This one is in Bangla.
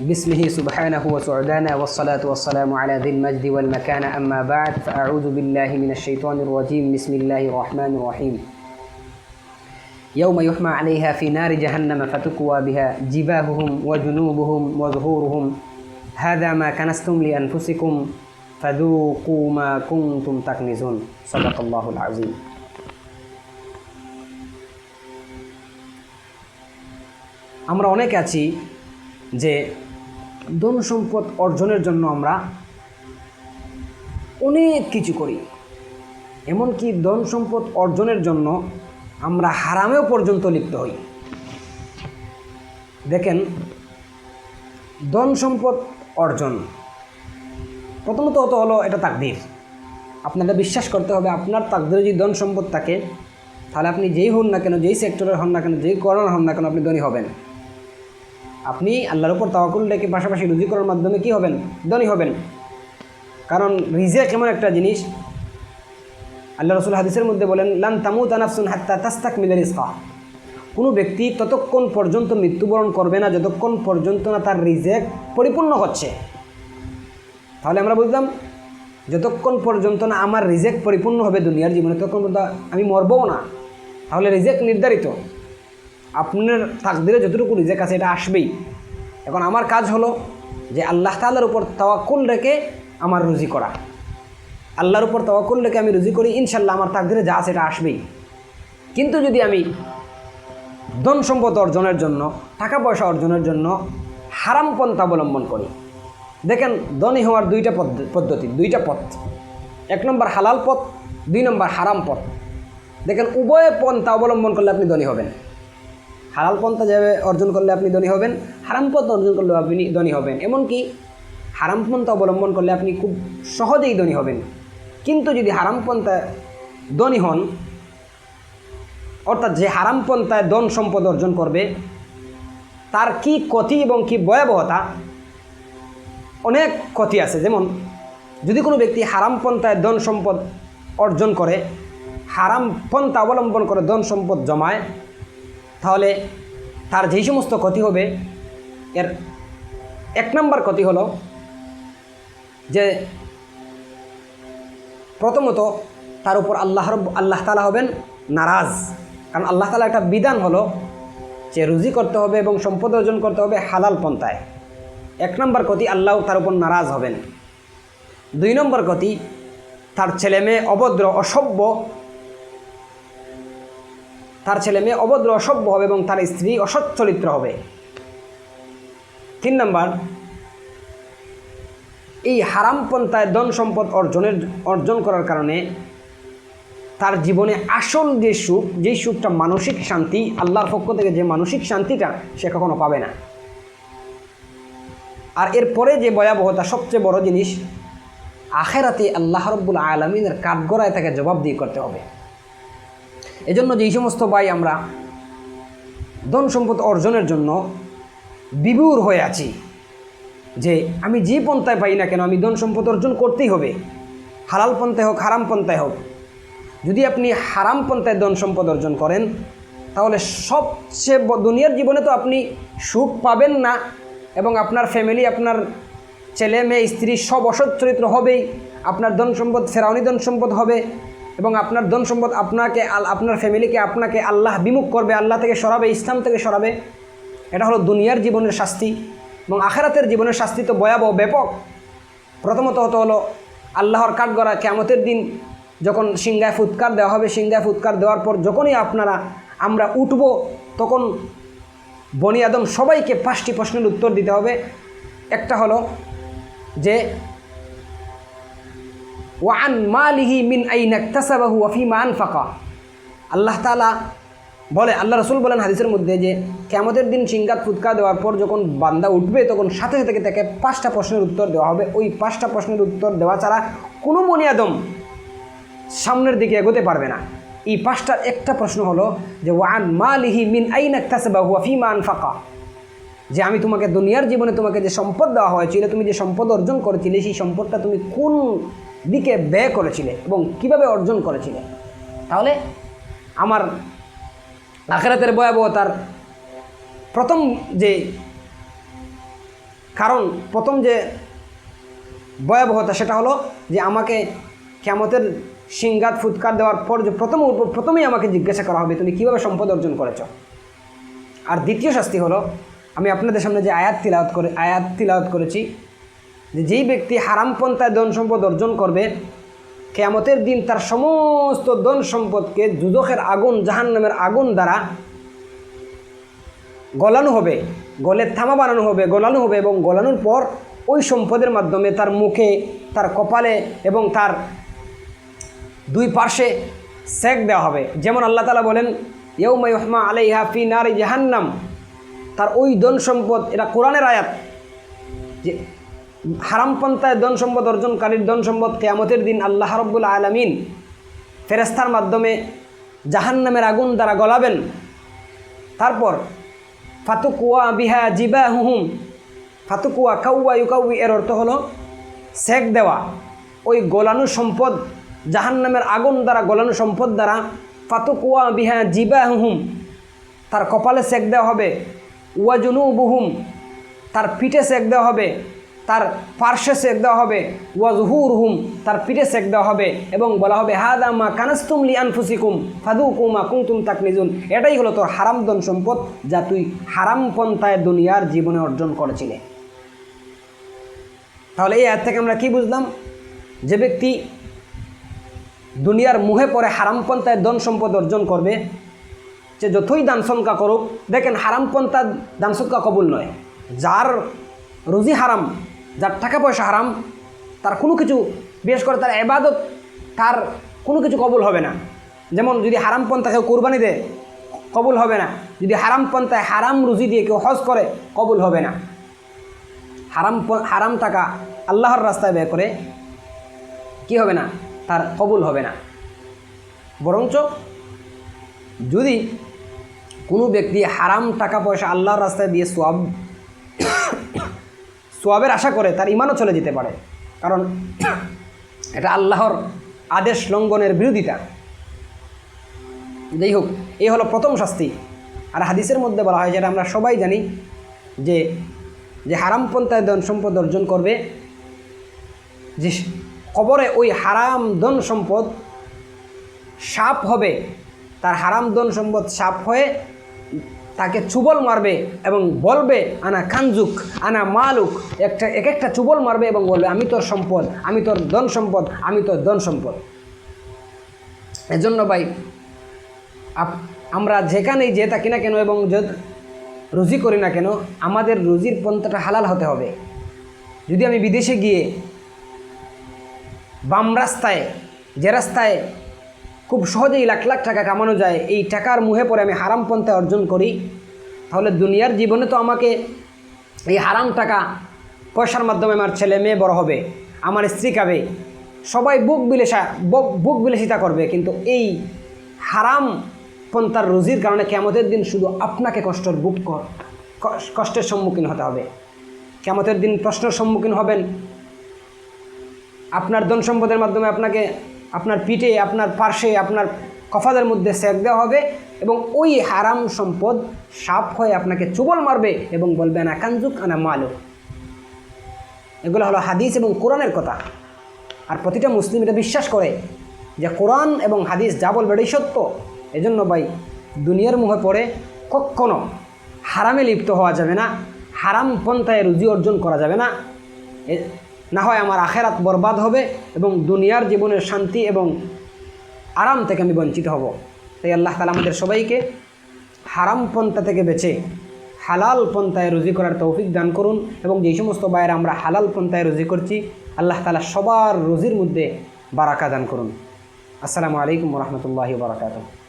باسمه سبحانه وسعدانا والصلاة والسلام على ذي المجد والمكان أما بعد فأعوذ بالله من الشيطان الرجيم بسم الله الرحمن الرحيم يوم يحمى عليها في نار جهنم فتكوى بها جباههم وجنوبهم وظهورهم هذا ما كنستم لأنفسكم فذوقوا ما كنتم تكنزون صدق الله العظيم আমরা অনেকে আছি যে ধন সম্পদ অর্জনের জন্য আমরা অনেক কিছু করি, এমনকি ধন সম্পদ অর্জনের জন্য আমরা হারামেও পর্যন্ত লিপ্ত হই। দেখেন, ধন সম্পদ অর্জন প্রথমত হলো এটা তাকদীর। আপনাকে বিশ্বাস করতে হবে আপনার তাকদীরে যদি ধন সম্পদ থাকে তাহলে আপনি যেই হন না কেন, যেই সেক্টরের হন না কেন, যেই কর্নার হন না কেন, আপনি ধনী হবেন। আপনি আল্লাহর উপর তাওয়াক্কুল রেখে পাশাপাশি রুজি করার মাধ্যমে কি হবেন? ধনী হবেন। কারণ রিজিক এমন একটা জিনিস, আল্লাহ রাসূল হাদিসের মধ্যে বলেন, লান তামুতা নাফসুন হাত্তা তাস্তাকমিলা রিজকা। কোনো ব্যক্তি ততক্ষণ পর্যন্ত মৃত্যুবরণ করবে না যতক্ষণ পর্যন্ত না তার রিজিক পরিপূর্ণ হচ্ছে। তাহলে আমরা বুঝলাম, যতক্ষণ পর্যন্ত না আমার রিজিক পরিপূর্ণ হবে দুনিয়ার জীবনে ততক্ষণ পর্যন্ত আমি মরবও না। তাহলে রিজিক নির্ধারিত, আপনার তাকদীরে যতটুকু রিজিক আছে এটা আসবেই। এখন আমার কাজ হলো যে আল্লাহ তাআলার উপর তাওয়াক্কুল রেখে আমার রুজি করা। আল্লাহর উপর তাওয়াক্কুল রেখে আমি রুজি করি, ইনশাল্লাহ আমার তাকদীরে যা আছে এটা আসবেই। কিন্তু যদি আমি ধন সম্পদ অর্জনের জন্য, টাকা পয়সা অর্জনের জন্য হারাম পন্থা অবলম্বন করি, দেখেন ধনী হওয়ার দুইটা পদ্ধতি, দুইটা পথ। এক নম্বর হালাল পথ, দুই নম্বর হারাম পথ। দেখেন, উভয় পন্থা অবলম্বন করলে আপনি ধনী হবেন। হালাল পন্থা যেভাবে অর্জন করলে আপনি ধনী হবেন, হারাম পন্থা অর্জন করলেও আপনি ধনী হবেন। এমনকি হারাম পন্থা অবলম্বন করলে আপনি খুব সহজেই ধনী হবেন। কিন্তু যদি হারাম পন্থায় ধনী হন, অর্থাৎ যে হারাম পন্থায় ধন সম্পদ অর্জন করবে তার কি ক্ষতি এবং কি ভয়াবহতা, অনেক ক্ষতি আছে। যেমন যদি কোনো ব্যক্তি হারাম পন্থায় ধন সম্পদ অর্জন করে, হারাম পন্থা অবলম্বন করে ধন সম্পদ জমায়, তাহলে তার যেই সমস্ত ক্ষতি হবে, এর এক নম্বর ক্ষতি হলো যে প্রথমত তার উপর আল্লাহ তাআলা হবেন নারাজ। কারণ আল্লাহ তাআলা একটা বিধান হলো যে রুজি করতে হবে এবং সম্পদ অর্জন করতে হবে হালাল পন্থায়। এক নম্বর ক্ষতি, আল্লাহ তার উপর নারাজ হবেন। দুই নম্বর ক্ষতি, তার ছেলে মেয়ে অভদ্র অসভ্য হবে এবং তার স্ত্রী অসৎ চরিত্র হবে। তিন নম্বর, এই হারাম পন্থায় ধন সম্পদ অর্জন করার কারণে তার জীবনে আসল যেই সুখটা মানসিক শান্তি, আল্লাহর পক্ষ থেকে যে মানসিক শান্তিটা সে কখনো পাবে না। আর এরপরে যে ভয়াবহতা, সবচেয়ে বড় জিনিস, আখিরাতে আল্লাহ রাব্বুল আলামিনের কাঠগড়ায় তাকে জবাবদিহি করতে হবে। এজন্য যেই সমস্ত ভাই আমরা ধন সম্পদ অর্জনের জন্য বিভোর হয়ে আছি যে আমি যে পন্থায় পাই না কেন আমি ধন সম্পদ অর্জন করতেই হবে, হালাল পন্থায় হোক হারাম পন্থায় হোক। যদি আপনি হারাম পন্থায় ধন সম্পদ অর্জন করেন তাহলে সবচেয়ে দুনিয়ার জীবনে তো আপনি সুখ পাবেন না, এবং আপনার ফ্যামিলি, আপনার ছেলে মেয়ে স্ত্রী সব অসৎ চরিত্র হবেই। আপনার ধন সম্পদ ফেরাউনি ধন সম্পদ হবে, এবং আপনার ধন সম্পদ আপনার ফ্যামিলিকে আপনাকে আল্লাহ বিমুখ করবে, আল্লাহ থেকে সরাবে, ইসলাম থেকে সরাবে। এটা হলো দুনিয়ার জীবনের শাস্তি। এবং আখিরাতের জীবনের শাস্তি তো ভয়াবহ, ব্যাপক। প্রথমত হলো আল্লাহর কাঠগড়া কিয়ামতের দিন যখন সিংহায় ফুৎকার দেওয়া হবে, সিংহায় ফুৎকার দেওয়ার পর যখনই আমরা উঠব, তখন বনি আদম সবাইকে 5টি প্রশ্নের উত্তর দিতে হবে। একটা হলো যে ওয়ান মালিহি মিন আইনা ইকতাসাবাহু ওয়া ফিমা আনফাকা। আল্লাহ রাসূল বলেন হাদিসের মধ্যে যে কিয়ামতের দিন সিংহায় ফুৎকার দেওয়ার পর যখন বান্দা উঠবে তখন সাথে সাথে তাকে 5টা প্রশ্নের উত্তর দেওয়া হবে। ওই 5টা প্রশ্নের উত্তর দেওয়া ছাড়া কোনো বনি আদম সামনের দিকে এগোতে পারবে না। এই 5টার একটা প্রশ্ন হলো যে ওয়ান মালিহি মিন আইনা ইকতাসাবাহু ওয়া ফিমা আনফাকা, যে আমি তোমাকে দুনিয়ার জীবনে তোমাকে যে সম্পদ দেওয়া হয়েছিল, তুমি যে সম্পদ অর্জন করেছিলে, সেই সম্পদটা তুমি কোন দিকে ব্যয় করেছিলে এবং কিভাবে অর্জন করেছিলে। তাহলে আমার আখিরাতের ভয়াবহতার প্রথম যে কারণ প্রথম যে ভয়াবহতা সেটা হলো যে আমাকে কিয়ামতের সিংহাত ফুৎকার দেওয়ার পর যে প্রথমেই আমাকে জিজ্ঞাসা করা হবে তুমি কীভাবে সম্পদ অর্জন করেছ। আর দ্বিতীয় শাস্তি হলো আমি আপনাদের সামনে যে আয়াত তিলাওয়াত করেছি যে যেই ব্যক্তি হারাম পন্থায় ধন সম্পদ অর্জন করবে কিয়ামতের দিন তার সমস্ত ধন সম্পদকে দুজখের আগুন জাহান্নামের আগুন দ্বারা গলানো হবে, গলে থামা বানানো হবে, গলানো হবে এবং গলানোর পর ওই সম্পদের মাধ্যমে তার মুখে, তার কপালে এবং তার দুই পার্শ্বে সেক দেওয়া হবে। যেমন আল্লাহ তাআলা বলেন ইয়াউমা ইউহমা আলাইহা ফি নারি জাহান্নাম, তার ওই ধন সম্পদ, এটা কোরআনের আয়াত, যে হারাম পন্থায় ধন সম্পদ অর্জনকারীর ধন সম্পদ কিয়ামতের দিন আল্লাহ রাব্বুল আলামিন ফেরেশতার মাধ্যমে জাহান্নামের আগুন দ্বারা গলাবেন। তারপর ফাতুকুয়া বিহা জিবাহুহুম, ফাতুকুয়া কাউয়া ইউকাউই এর অর্থ হলো সেক দেওয়া। ওই গলানো সম্পদ, জাহান্নামের আগুন দ্বারা গলানো সম্পদ দ্বারা ফাতুকুয়া বিহা জিবাহুহুম, তার কপালে সেক দেওয়া হবে। ওয়া জুনুবুহুম, তার পিঠে সেক দেওয়া হবে, তার পার্শ্বে সেক দেওয়া হবে। ওয়া জুহুরুহুম, তার পিঠে সেক দেওয়া হবে এবং বলা হবে হাদা মা কানাস্তুম লি আনফুসিকুম ফাদুকু মা কুনতুম তাকনিজুন, এটাই হলো তোর হারাম ধন সম্পদ যা তুই হারাম পন্থায় দুনিয়ার জীবনে অর্জন করেছিলে। তাহলে এই আয়াত থেকে আমরা কি বুঝলাম? যে ব্যক্তি দুনিয়ার মুহে পড়ে হারাম পন্থায় ধন সম্পদ অর্জন করবে, যে যতই দান সদকা করুক, দেখেন হারাম পন্থার দান সদকা কবুল নয়। যার রুজি হারাম, যার টাকা পয়সা হারাম, তার কোনো কিছু, বিশেষ করে তার ইবাদত, তার কোনো কিছু কবুল হবে না। যেমন যদি হারাম পন্থা কেউ কোরবানি দেয় কবুল হবে না, যদি হারাম পন্থায় হারাম রুজি দিয়ে কেউ হজ করে কবুল হবে না। হারাম টাকা আল্লাহর রাস্তায় ব্যয় করে কি হবে না, তার কবুল হবে না। বরঞ্চ যদি কোনো ব্যক্তি হারাম টাকা পয়সা আল্লাহর রাস্তায় দিয়ে সোয়াবের আশা করে, তার ইমানও চলে যেতে পারে, কারণ এটা আল্লাহর আদেশ লঙ্ঘনের বিরোধিতা। যাই হোক, এই হলো প্রথম শাস্তি। আর হাদিসের মধ্যে বলা হয়, যেটা আমরা সবাই জানি, যে হারাম পন্থায় ধন সম্পদ অর্জন করবে, যে কবরে ওই হারাম ধন সম্পদ সাপ হবে, তার হারাম ধন সম্পদ সাপ হয়ে তাকে চুবল মারবে এবং বলবে আনা খানজুক আনা মালুক, এক একটা চুবল মারবে এবং বলবে আমি তোর সম্পদ, আমি তোর ধন সম্পদ, আমি তোর ধন সম্পদ। এজন্য ভাই আমরা যেখানেই যে থাকি না কেন এবং রুজি করি না কেন, আমাদের রুজির পন্থাটা হালাল হতে হবে। যদি আমি বিদেশে গিয়ে বাম রাস্তায়, যে রাস্তায় খুব সহজেই লাখ লাখ টাকা কামানো যায়, এই টাকার মুহে পরে আমি হারাম পন্থা অর্জন করি, তাহলে দুনিয়ার জীবনে তো আমাকে এই হারাম টাকা পয়সার মাধ্যমে আমার ছেলে মেয়ে বড় হবে, আমার স্ত্রী খাবে, সবাই বুক বিলাসিতা করবে, কিন্তু এই হারাম পন্থার রুজির কারণে কিয়ামতের দিন শুধু আপনাকে কষ্টের সম্মুখীন হতে হবে। কিয়ামতের দিন প্রশ্নের সম্মুখীন হবেন। আপনার ধন সম্পদের মাধ্যমে আপনাকে আপনার পিঠে, আপনার পার্শ্বে, আপনার কফাদের মধ্যে সেক দেওয়া হবে এবং ওই হারাম সম্পদ সাপ হয়ে আপনাকে চুবল মারবে এবং বলবে আনা কানজুক আনা মালু। এগুলো হলো হাদিস এবং কোরআনের কথা। আর প্রতিটা মুসলিম এটা বিশ্বাস করে যে কোরআন এবং হাদিস যা বলবে এটাই সত্য। এজন্য ভাই দুনিয়ার মুখে পড়ে কখনো হারামে লিপ্ত হওয়া যাবে না, হারাম পন্থায় রুজি অর্জন করা যাবে না, না হয় আমার আখেরাত বরবাদ হবে এবং দুনিয়ার জীবনের শান্তি এবং আরাম থেকে আমি বঞ্চিত হব। তাই আল্লাহ তাআলা আমাদের সবাইকে হারাম পন্থা থেকে বেঁচে হালাল পন্থায় রুজি করার তৌফিক দান করুন এবং যেই সমস্ত ভাইয়েরা আমরা হালাল পন্থায় রুজি করছি, আল্লাহ তাআলা সবার রুজির মধ্যে বারাকা দান করুন। আসসালামু আলাইকুম ওয়া রাহমাতুল্লাহি ওয়া বারাকাতুহু।